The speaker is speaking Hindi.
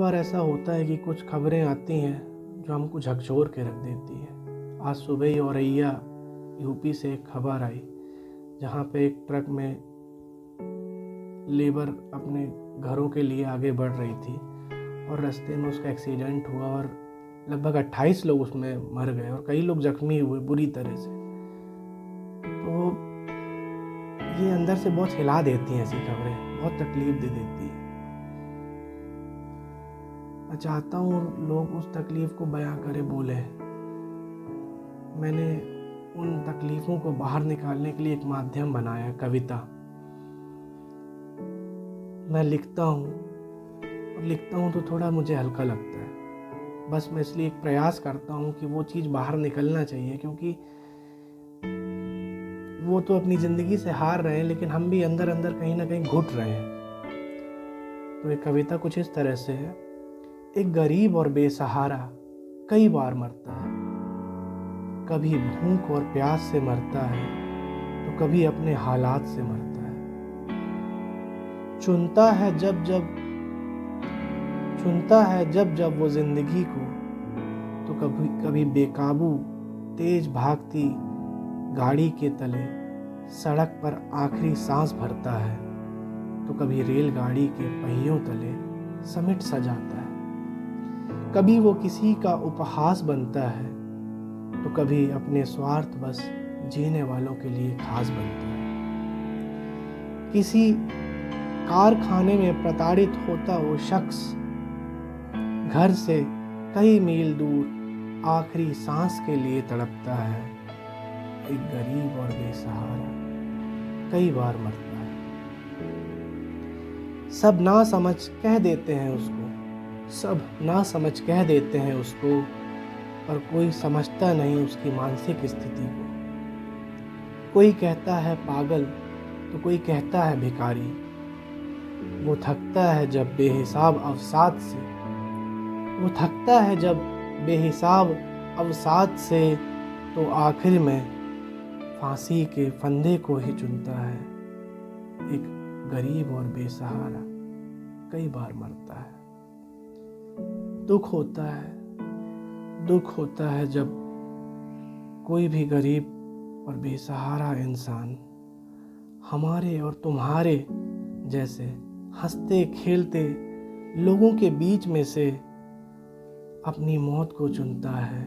बार ऐसा होता है कि कुछ खबरें आती हैं जो हमको झकझोर के रख देती है। आज सुबह ही औरैया यूपी से एक खबर आई जहाँ पे एक ट्रक में लेबर अपने घरों के लिए आगे बढ़ रही थी और रास्ते में उसका एक्सीडेंट हुआ और लगभग 28 लोग उसमें मर गए और कई लोग जख्मी हुए बुरी तरह से। तो ये अंदर से बहुत हिला देती हैं, ऐसी खबरें बहुत तकलीफ दे देती है। मैं चाहता हूँ लोग उस तकलीफ़ को बयां करे, बोले। मैंने उन तकलीफ़ों को बाहर निकालने के लिए एक माध्यम बनाया, कविता। मैं लिखता हूँ और लिखता हूँ तो थोड़ा मुझे हल्का लगता है। बस मैं इसलिए एक प्रयास करता हूँ कि वो चीज़ बाहर निकलना चाहिए, क्योंकि वो तो अपनी ज़िंदगी से हार रहे हैं, लेकिन हम भी अंदर अंदर कहीं ना कहीं घुट रहे हैं। तो एक कविता कुछ इस तरह से है। एक गरीब और बेसहारा कई बार मरता है, कभी भूख और प्यास से मरता है तो कभी अपने हालात से मरता है। चुनता है जब जब वो जिंदगी को, तो कभी कभी बेकाबू तेज भागती गाड़ी के तले सड़क पर आखिरी सांस भरता है, तो कभी रेलगाड़ी के पहियों तले समिट सा जाता है। कभी वो किसी का उपहास बनता है तो कभी अपने स्वार्थ बस जीने वालों के लिए खास बनता है। किसी कारखाने में प्रताड़ित होता वो शख्स घर से कई मील दूर आखिरी सांस के लिए तड़पता है। एक गरीब और बेसहारा कई बार मरता है। सब ना समझ कह देते हैं उसको, पर कोई समझता नहीं उसकी मानसिक स्थिति को। कोई कहता है पागल तो कोई कहता है भिखारी। वो थकता है जब बेहिसाब अवसाद से तो आखिर में फांसी के फंदे को ही चुनता है। एक गरीब और बेसहारा कई बार मरता है। दुख होता है जब कोई भी गरीब और बेसहारा इंसान हमारे और तुम्हारे जैसे हंसते खेलते लोगों के बीच में से अपनी मौत को चुनता है।